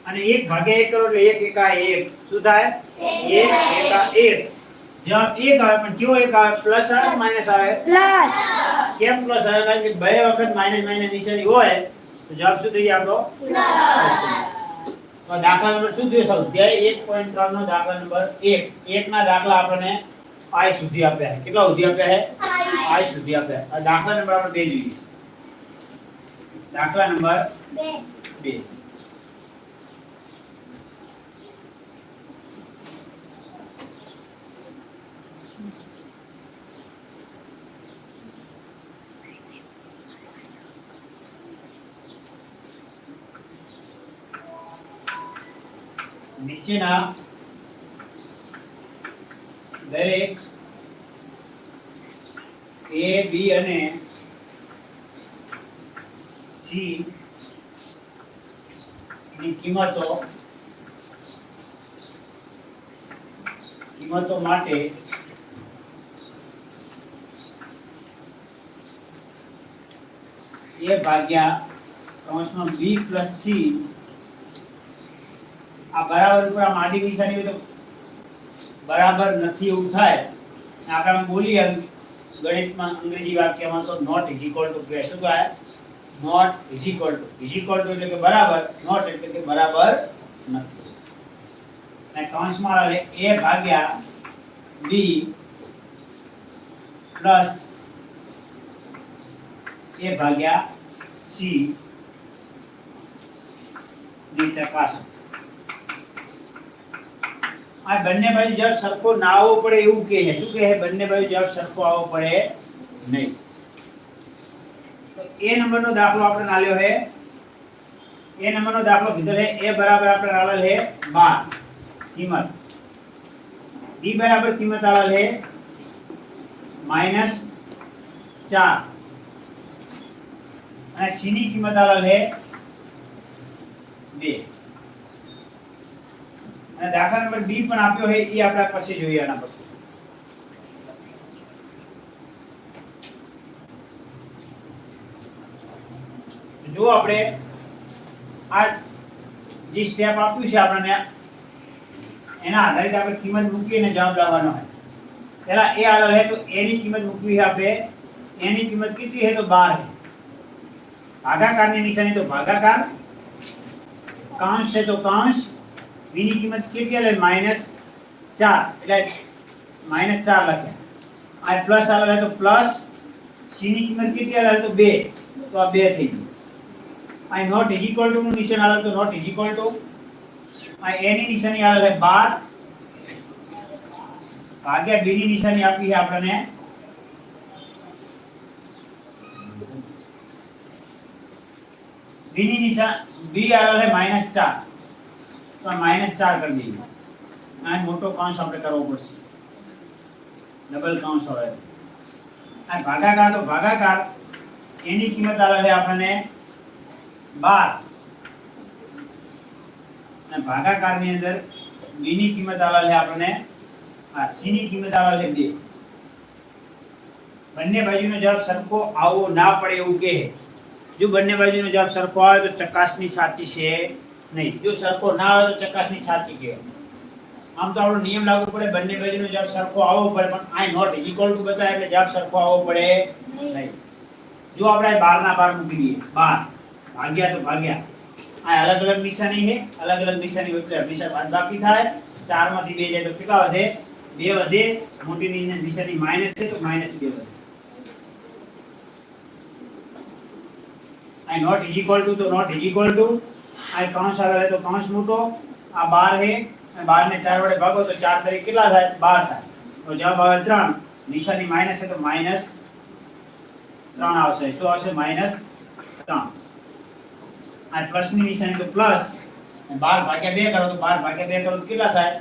અને 1 ભાગ્યા 1 કરો એટલે 1 એકા 1 શું થાય 1 એકા 1 જવાબ 1 આવે પણ કયો 1 આવે પ્લસ આવે માઈનસ આવે કેમ પ્લસ આવે કારણ કે બે વખત માઈનસ માઈનસ નિશાની હોય તો જવાબ શું થઈ જાય આપણો તો દાખલા નંબર શું થયો સ્વાધ્યાય 1.3 નો દાખલા નંબર 1 1 ના દાખલા આપણને I સુધી આપ્યા છે કેટલા સુધી આપ્યા છે I સુધી આપ્યા આ દાખલા નંબર આપણે 2 જોઈએ દાખલા નંબર 2 નીચેના દરેક A B અને C ની કિંમતો માટે A ભાગ્યા કૌંસમાં B પ્લસ C આ બરાબર ઉપર આ માડી નિશાની હોય તો બરાબર નથી એવું થાય આપણે બોલીએ ગણિતમાં અંગ્રેજી વાક્યમાં તો નોટ ઇઝ ઇક્વલ ટુ કે શું કહે નોટ ઇઝ ઇક્વલ ટુ એટલે કે બરાબર નોટ એટલે કે બરાબર નથી અને કૌંસમાં આવે A ભાગ્યા B પ્લસ A ભાગ્યા C ની ચકાસો આ બંને બાજુ જવાબ સરખો ના આવવો પડે એવું કહે છે શું કહે છે બંને બાજુ જવાબ સરખો આવવો પડે નહીં તો એ નંબરનો દાખલો આપણે નાલ્યો છે એ નંબરનો દાખલો કીધો છે a બરાબર આપણે આલેલ છે 12 કિંમત b બરાબર કિંમત આલેલ છે -4 અને c ની કિંમત આલેલ છે 2 અને દાખલા નંબર ડી પણ આપ્યો છે એ આપણે પછી જોઈએ આના પછી જો આપણે આ જે સ્ટેપ આપ્યું છે આપણને એના આધારિત આપણે કિંમત મૂકીને જવાબ લાવવાનો છે પહેલા એ આલેલ છે તો a ની કિંમત મૂકવી છે આપણે a ની કિંમત કેટલી છે તો 12 છે ભાગાકારની નિશાની તો ભાગાકાર કાંશ છે તો કાંશ b ની કિંમત કેટલી આલે -4 એટલે -4 લખ્યા આ પ્લસ આલે તો પ્લસ c ની કિંમત કેટલી આલે તો 2 તો આ 2 થઈ ગયું આ નોટ ઇઝ ઇક્વલ ટુ નું નિશાન આલે તો નોટ ઇઝ ઇક્વલ ટુ આ a ની નિશાની આલે 12 ભાગ્યા b ની નિશાની આપી છે આપણને b ની નિશાન b આલે -4 તો -4 કરી દઈએ આ મોટો કૌંસ આપણે કરવો પડશે ડબલ કૌંસ હવે આ ભાગાકાર તો ભાગાકાર એની કિંમત આવે છે આપણને 12 અને ભાગાકાર ની અંદર b ની કિંમત આવે છે આપણને આ c ની કિંમત આવે છે 2 બંને બાજુનો જવાબ સરખો આવવો ના પડે એવું કહે જો બંને બાજુનો જવાબ સરખો આવે તો ચકાસણી સાચી છે નહીં જો સરખો ના આવે તો ચકાસણી સાચી કહેવાય આમ તો આપણો નિયમ લાગુ પડે બંને બાજુનો જવાબ સરખો આવવો પડે પણ આ નોટ ઇક્વલ ટુ બતાવે એટલે જવાબ સરખો આવવો પડે નહીં જો આપણે 12 ના 12 મૂકી દઈએ 12 ભાગ્યા તો ભાગ્યા આ અલગ અલગ નિશાની છે અલગ અલગ નિશાની હોય એટલે હંમેશા બાદબાકી થાય 4 માંથી 2 જાય તો કેટલા વધે 2 વધે મોટી નિશાની માઈનસ છે તો -2 વધે આ નોટ ઇક્વલ ટુ તો નોટ ઇક્વલ ટુ આ કૌંસ આવે તો કૌંસ મૂકો આ 12 છે અને 12 ને 4 વડે ભાગો તો 4 તરીકે કેટલા થાય 12 થાય તો જવાબ આવે 3 નિશાની માઈનસ છે તો -3 આવશે શું આવશે -3 આ પ્લસ ની નિશાની તો પ્લસ અને 12 ભાગ્યા 2 કરો તો 12 ભાગ્યા 2 કરો તો કેટલા થાય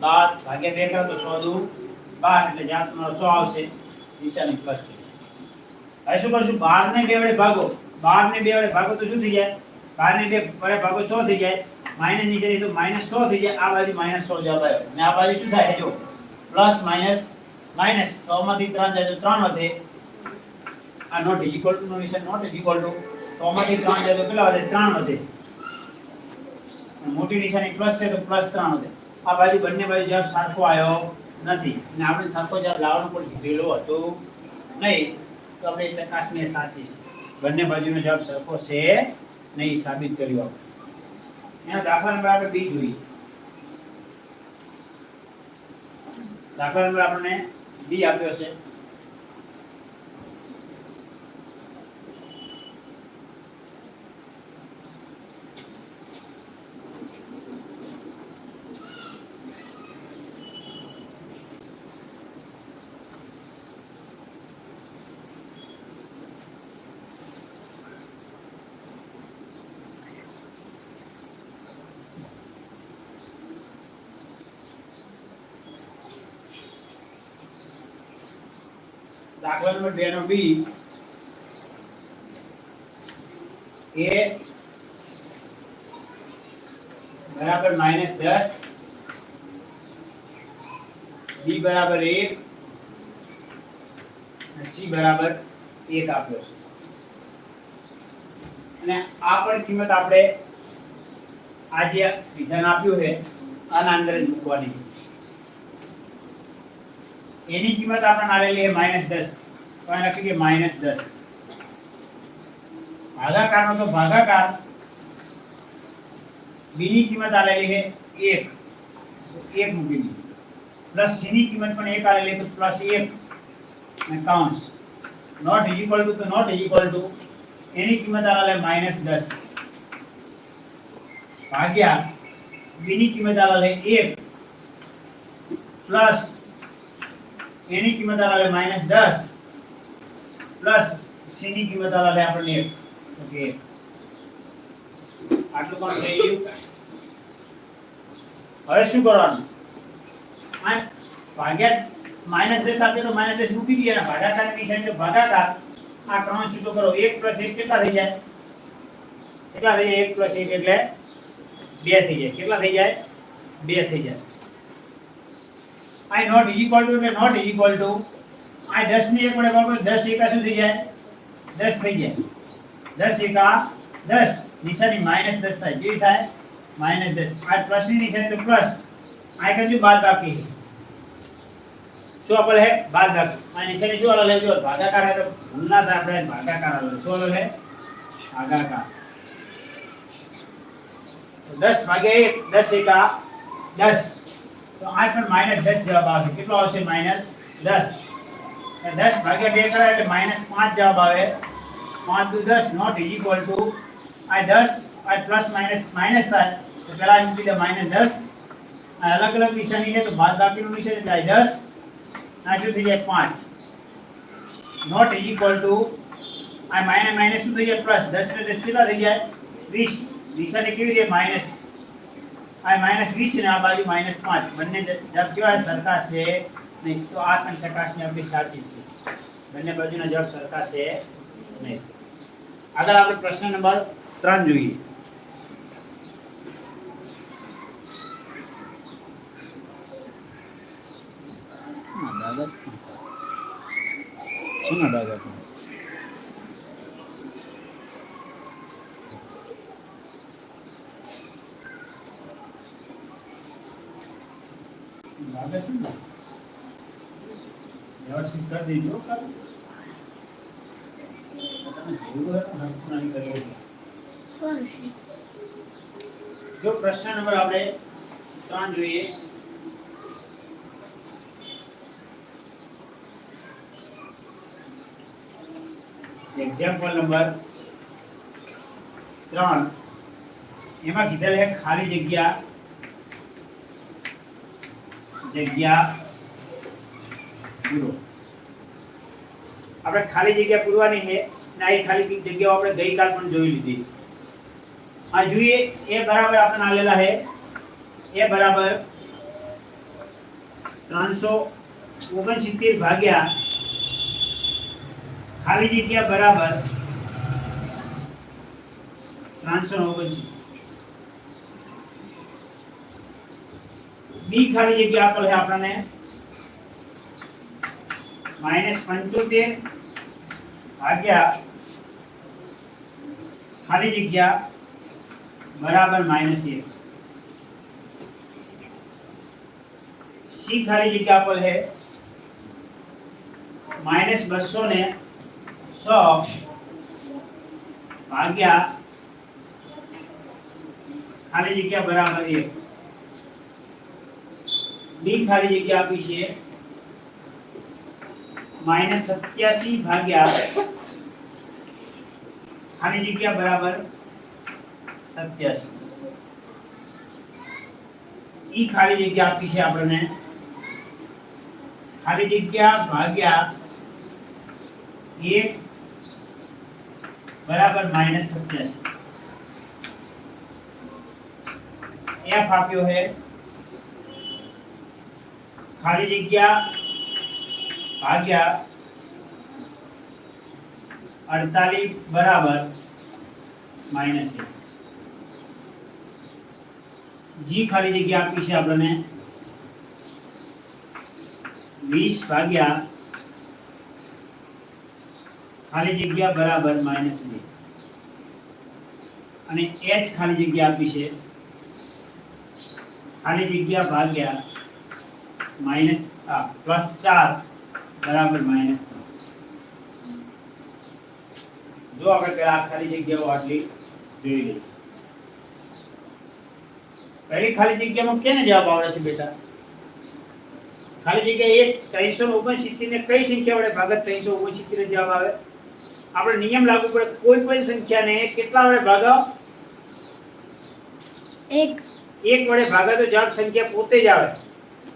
12 ભાગ્યા 2 કરો તો 100 દુ 12 એટલે જવાબ તમારો 100 આવશે નિશાની પ્લસ થશે હવે શું કરશું 12 ને 2 વડે ભાગો 12 ને 2 વડે ભાગો તો શું થઈ જાય 12 ને 2 વડે ભાગો 100 થઈ જાય માઈનસ નિશાની તો -100 થઈ જાય આ બાજુ -100 જવાબ આવ્યો અને આ બાજુ શું થાય જો પ્લસ માઇનસ માઇનસ 100 માંથી 3 જાય તો 3 વધે આ નોટ ઇક્વલ ટુ નો નિશાન નોટ ઇક્વલ ટુ 100 માંથી 3 જાય તો કેટલા વધે 3 વધે મોટી નિશાની પ્લસ છે તો પ્લસ 3 વધે આ બાજુ બંને બાજુ જવાબ સરખો આવ્યો નથી અને આપણે સરખો જવાબ લાવવાનો પણ કીધેલો હતો નહીં તો આપણે ચકાસણી સાચી છે બંને બાજુનો જવાબ સરખો છે નહીં સાબિત કર્યું આપણે એના દાખલા નંબર આપણે બી જોઈએ દાખલા નંબર આપણને બી આપ્યો છે દાખલા નંબર 2 નો બી a બરાબર -10 b બરાબર 1 અને c બરાબર 1 આપ્યો છે અને આ પણ કિંમત આપણે આ જે વિધાન આપ્યું છે આના અંદર જ મૂકવાની એની કિંમત આપણને આલેલી છે -10 તો અહીં લખી કે -10 ભાગાકારનો તો ભાગાકાર b ની કિંમત આલેલી છે 1 તો 1 મૂકી દીધી પ્લસ c ની કિંમત પણ 1 આલેલી તો પ્લસ 1 અને કૌંસ નોટ ઇક્વલ ટુ તો નોટ ઇક્વલ ટુ એની કિંમત આલેલી -10 ભાગ્યા b ની કિંમત આલેલી 1 પ્લસ એની કિંમત આલે -10 પ્લસ c ની કિંમત આલે આપણને 1 ઓકે આટલું કોણ થઈ ગયું હવે શું કરવાનું આ ભાગ્યા -10 આપે તો -10 મૂકી દઈએ અને ભાગાકારની નિશાની તો ભાગાકાર આ કૌંસ છૂટો કરો 1 + 1 કેટલા થઈ જાય 1 + 1 એટલે 2 થઈ જાય કેટલા થઈ જાય 2 થઈ જાય I not equal to એટલે not equal to I 10 ની એક વડે ભાગો 10 એકા શું થઈ જાય 10 થઈ જાય 10 એકા 10 નિશાની -10 થાય જે થાય -10 આ પ્લસ ની નિશાની તો પ્લસ આ કજુ બાદ બાકી શું આપેલ હે બાદ બાકી આ નિશાની શું આલે જો ભાગાકાર હે તો ભૂલ ના થાય આપણે ભાગાકાર આલે શું આલે હે ભાગાકાર 10 ભાગ્યા 1 10 એકા 10 તો આ પણ -10 જવાબ આવે કેટલો આવશે -10 10 ભાગ્યા 2 કરે એટલે -5 જવાબ આવે 5 * 10 નોટ ઇક્વલ ટુ આ 10 આ પ્લસ માઈનસ થાય તો પહેલા મૂકી દે -10 આ અલગ અલગ નિશાની છે તો બાદબાકીનું નિશાન એટલે 10 આ શું થઈ જાય 5 નોટ ઇક્વલ ટુ આ માઈનસ શું થઈ જાય પ્લસ 10 ને 10 કેટલા થઈ જાય 20 નિશાની કેવી રીતે માઈનસ આ -20 ને આ બાજુ -5 બંને જવાબ કેવા સરખા છે નહીં તો આ પણ ચકાસણી આપણી સાચી છે બંને બાજુના જવાબ સરખા છે નહીં આગળ આપણે પ્રશ્ન નંબર 3 જોઈએ દાદા શું ના દાદા લાગે છે ને વ્યવસ્થિત કરી દેજો તમે જેવું હોય તો હરખું કરી જો પ્રશ્ન નંબર આપણે 3 જોઈએ એક્ઝામ્પલ નંબર 3 એમાં કીધેલ છે ખાલી જગ્યા પૂરો આપણે ખાલી જગ્યા પૂરવાની છે અને આ ખાલી જગ્યાઓ આપણે ગઈકાલ પણ જોઈ લીધી આ જોઈએ a બરાબર આપણને આલેલા છે a બરાબર 369 ભાગ્યા ખાલી જગ્યા બરાબર 379 બી ખાલી જગ્યા આપેલ છે આપણને -75 ભાગ્યા ખાલી જગ્યા બરાબર -1। सी खाली जगह पर है -200 ने 100 भाग्या खाली जगह बराबर 1। बी खाली जगह आपी छे -87 भाग्या खाली जगह बराबर 87। ई खाली जगह आपी छे आपने खाली जग्या भाग्या 1 बराबर -87। एफ आप्यो है खाली जग्या भाग्या 48 बराबर -1। जी खाली जग्या आपी छे आपने 20 भाग्या खाली जग्या बराबर -2 અને h ખાલી જગ્યા આપી છે ખાલી જગ્યા ભાગ્યા +4 બરાબર -3। જો આપણે પેલા ખાલી જગ્યાઓ આટલી જોઈ લઈએ। પહેલી ખાલી જગ્યામાં કેને જવાબ આવે છે બેટા? ખાલી જગ્યા 1 369 ને કઈ સંખ્યા વડે ભાગત 369 ને જવાબ આવે? આપણે નિયમ લાગુ પડે કોઈ પણ સંખ્યાને કેટલા વડે ભાગાવ? 1 વડે ભાગા તો જવાબ સંખ્યા પોતે જ આવે।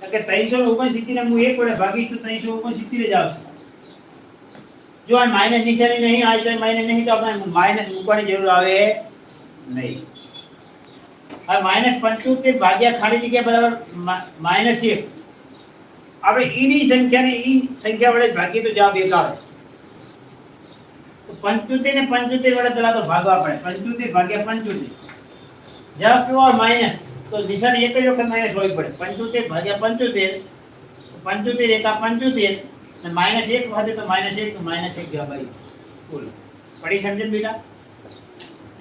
કારણ કે 369 ને હું 1 વડે ભાગીશ તો 369 જ આવશે। જો આ માઈનસ નિશાની નહીં, આ છે માઈનસ નહીં, તો આપણે માઈનસ મૂકવાની જરૂર આવે નહીં। હવે -75 ભાગ્યા ખાલી જગ્યા બરાબર -1। આપણે ઈ ની સંખ્યાને ઈ સંખ્યા વડે ભાગીએ તો જવાબ 1 આવે। તો 75 ને 75 વડે પહેલા તો ભાગવા પડે। 75 ભાગ્યા 75 જવાબ કેવો આવે? માઈનસ। તો નિશાની એક જ વખત માઈનસ હોવી પડે। 75 ભાગ્યા 75 75 એકા 75 અને -1 વખતે તો -1 તો -1 જવાબ આવી। બોલો પડી સમજણ બેટા?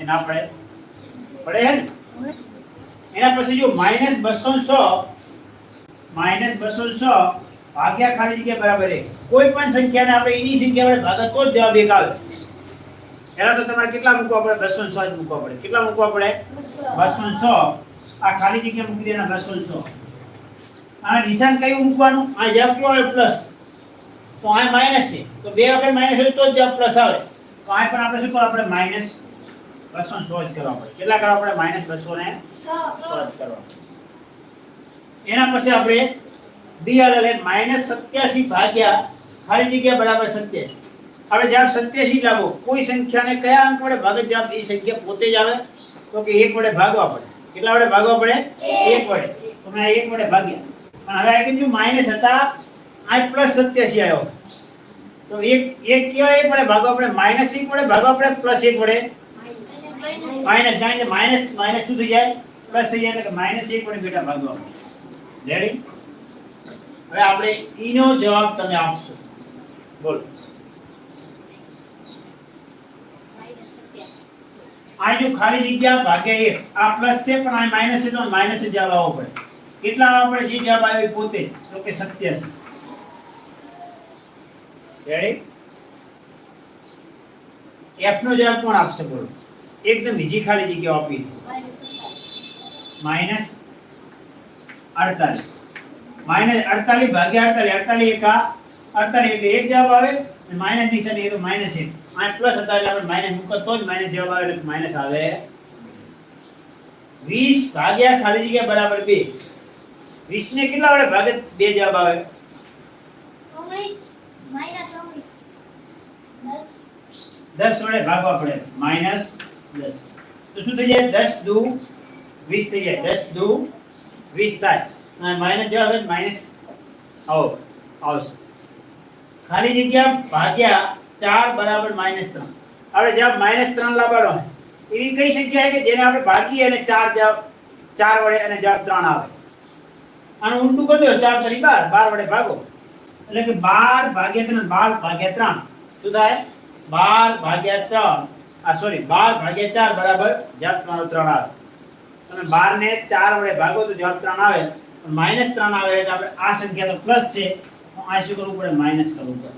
એના પડે પડે હે ને? એના પછી જો -206 ભાગ્યા ખાલી જગ્યા બરાબર 1। કોઈ પણ સંખ્યાને આપણે એની સંખ્યા વડે ભાગો તો જ જવાબ 1 આવે। એના તો તમારે કેટલા મૂકવા પડે? 206 જ મૂકવા પડે। કેટલા મૂકવા પડે? 206। આ ખાલી જગ્યા મૂકી દેના 206। આ નિશાન કયું મૂકવાનું? આ જવાબ કયો આવે? પ્લસ। તો આ માઈનસ છે તો બે વખત માઈનસ હોય તો જ જવાબ પ્લસ આવે। તો આ પણ આપણે શું કરવા પડે? -206 જ કરવા પડે। કેટલા કરવા પડે? -206 જ કરવા। એના પછી આપણે દિયાલ એટલે -87 ભાગ્યા ખાલી જગ્યા બરાબર 87। હવે જવાબ 87 લાવો। કોઈ સંખ્યાને કયા અંક વડે ભાગે જવાબ એ સંખ્યા પોતે જ આવે? તો કે 1 વડે ભાગવા પડે। કેટલા વડે ભાગવા પડે? 1 વડે। તો મેં 1 વડે ભાગ્યા। પણ હવે આ કીધું માઈનસ હતા, આ +87 આવ્યો તો 1 કેવા 1 વડે ભાગવા પડે? -1 વડે ભાગવા પડે +1 વડે માઈનસ। કારણ કે માઈનસ માઈનસ શું થઈ જાય? પ્લસ થઈ જાય। એટલે કે -1 વડે બેટા ભાગવા પડે। રેડી? હવે આપણે ઈ નો જવાબ તમે આપશો। બોલો આ જો ખાલી જગ્યા ભાગ્યા 1 આ પ્લસ છે પણ આ માઈનસ છે તો માઈનસ જ જવાબ આવવો પડે। કેટલા આવવા પડે? જે જવાબ આવ્યો પોતે તો કે 87। રેડી? f નો જવાબ કોણ આપશે? બોલો એકદમ બીજી ખાલી જગ્યા આપી -48 -48 ભાગ્યા 48 એકા 48 એટલે 1 જવાબ આવે। માઈનસ નિશાની એ તો -1 આ પ્લસ હતા એટલે આપણે માઈનસ મૂકો તો જ માઈનસ જવાબ આવે એટલે માઈનસ આવે। 20 ભાગ્યા ખાલી જગ્યા બરાબર 2। 20 ને કેટલા વડે ભાગે 2 જવાબ આવે? 10 વડે ભાગવા પડે -10। તો શું થઈ જાય? 10 દુ 20 થઈ જાય। 10 દુ 20 થાય અને માઈનસ જવાબ આવે માઈનસ આવશે। ખાલી જગ્યા ભાગ્યા 4 બરાબર -3। આપણે જવાબ -3 લાવવાનો છે। એવી કઈ સંખ્યા છે કે જેને આપણે ભાગીએ અને 4 જવાબ 4 વડે અને જવાબ 3 આવે? આનું ઊંધું કરી દો। 4 × 12 12 વડે ભાગો એટલે કે 12 ભાગ્યા 3 12 ભાગ્યા 3 શું થાય 12 ભાગ્યા 3 સોરી 12 ભાગ્યા 4 બરાબર જવાબ તમારો 3 આવે. તમે 12 ને 4 વડે ભાગો તો જવાબ 3 આવે. -3 આવે એટલે આપણે આ સંખ્યા તો પ્લસ છે તો આ શું કરવું પડે માઈનસ કરવું પડે.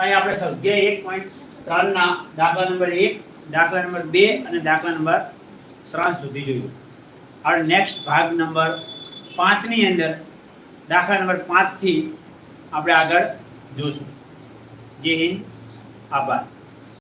અહીં આપણે સ્વાધ્યાય 1.3 ના દાખલા નંબર 1, દાખલા નંબર 2 અને દાખલા નંબર 3 સુધી જોયું. હવે નેક્સ્ટ ભાગ નંબર 5 ની અંદર દાખલા નંબર 5 થી આપણે આગળ જોશું. જય હિન્દ, આભાર.